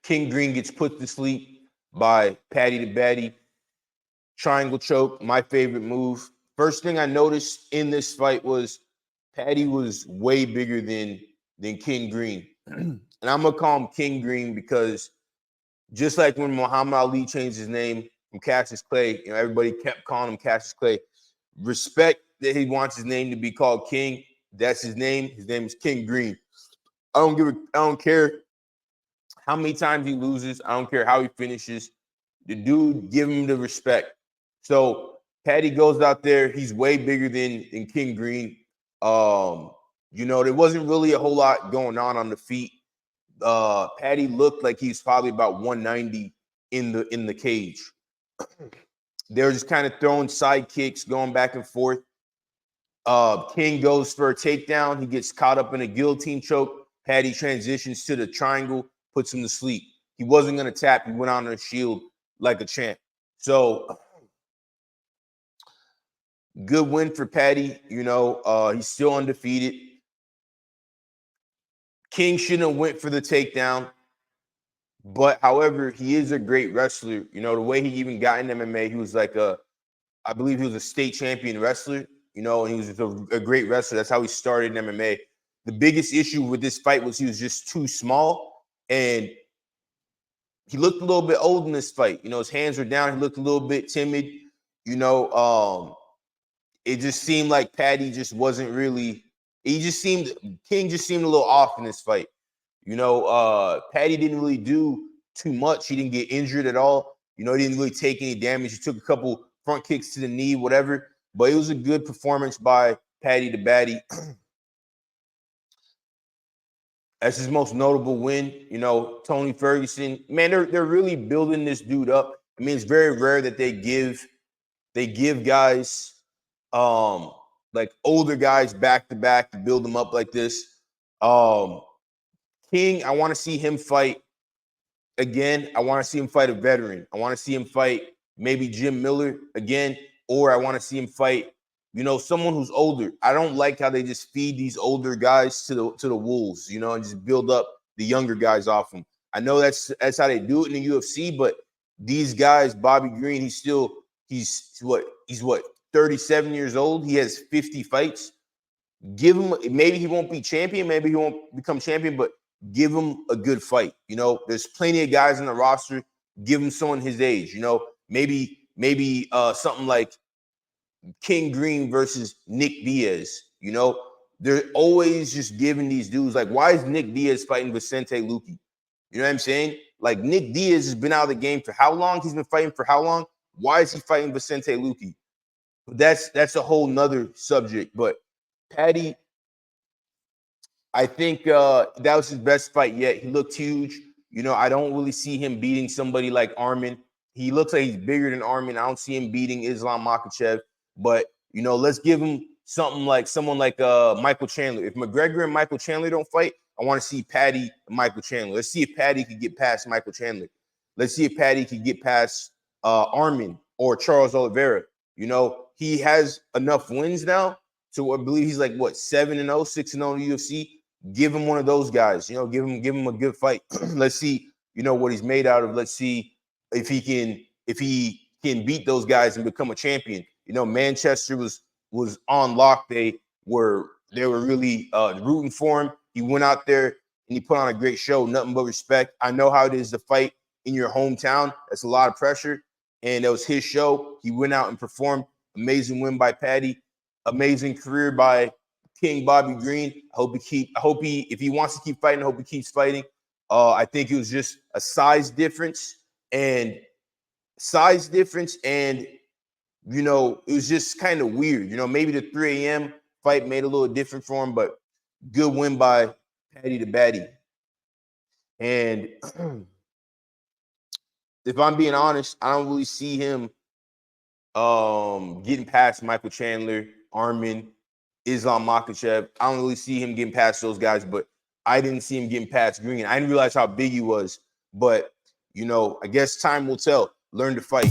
King Green gets put to sleep by Paddy the Baddy. Triangle choke, my favorite move. First thing I noticed in this fight was Paddy was way bigger than King Green. And I'm gonna call him King Green because just like when Muhammad Ali changed his name from Cassius Clay, everybody kept calling him Cassius Clay. Respect that he wants his name to be called King. That's his name. His name is King Green. I don't care how many times he loses. I don't care how he finishes. The dude, give him the respect. So Paddy goes out there. He's way bigger than King Green. There wasn't really a whole lot going on the feet. Paddy looked like he's probably about 190 in the cage. They were just kind of throwing side kicks, going back and forth. King goes for a takedown. He gets caught up in a guillotine choke. Paddy transitions to the triangle, puts him to sleep. He wasn't going to tap. He went on a shield like a champ. So good win for Paddy. He's still undefeated. King shouldn't have went for the takedown. But however, he is a great wrestler. The way he even got in MMA, he was like I believe he was a state champion wrestler, and he was a great wrestler. That's how he started in MMA. The biggest issue with this fight was he was just too small, and he looked a little bit old in this fight. His hands were down. He looked a little bit timid. It just seemed like Paddy just wasn't really. King just seemed a little off in this fight. Paddy didn't really do too much. He didn't get injured at all. He didn't really take any damage. He took a couple front kicks to the knee, whatever. But it was a good performance by Paddy the Baddy. That's his most notable win. Tony Ferguson. Man, they're really building this dude up. I mean, it's very rare that they give guys like older guys back to back to build them up like this. King, I want to see him fight again. I want to see him fight a veteran. I want to see him fight maybe Jim Miller again, or I want to see him fight, someone who's older. I don't like how they just feed these older guys to the wolves, and just build up the younger guys off them. I know that's how they do it in the UFC, but these guys, Bobby Green, he's what 37 years old. He has 50 fights. Give him, maybe he won't be champion, maybe he won't become champion, but give him a good fight. There's plenty of guys in the roster. Give him someone his age. Maybe something like King Green versus Nick Diaz. They're always just giving these dudes, like, why is Nick Diaz fighting Vicente Luque? You know what I'm saying? Like, Nick Diaz has been out of the game for how long? He's been fighting for how long? Why is he fighting Vicente Luque? That's a whole nother subject. But Paddy, I think that was his best fight yet. He looked huge. I don't really see him beating somebody like Arman. He looks like he's bigger than Arman. I don't see him beating Islam Makhachev. But, let's give him someone like Michael Chandler. If McGregor and Michael Chandler don't fight, I want to see Paddy and Michael Chandler. Let's see if Paddy could get past Michael Chandler. Let's see if Paddy could get past Arman or Charles Oliveira. He has enough wins now. So I believe he's like, 7-0, 6-0 in the UFC. Give him one of those guys. Give him a good fight. Let's see, what he's made out of. Let's see if he can beat those guys and become a champion. Manchester was on lock. They were really rooting for him. He went out there and he put on a great show. Nothing but respect. I know how it is to fight in your hometown. That's a lot of pressure. And that was his show. He went out and performed. Amazing win by Paddy. Amazing career by King Bobby Green. If he wants to keep fighting, I hope he keeps fighting. I think it was just a size difference, and it was just kind of weird. Maybe the 3 a.m. fight made a little different for him, but good win by Paddy the Baddy. And if I'm being honest, I don't really see him getting past Michael Chandler, Arman, Islam Makhachev. I don't really see him getting past those guys, but I didn't see him getting past Green. I didn't realize how big he was, but I guess time will tell. Learn to fight.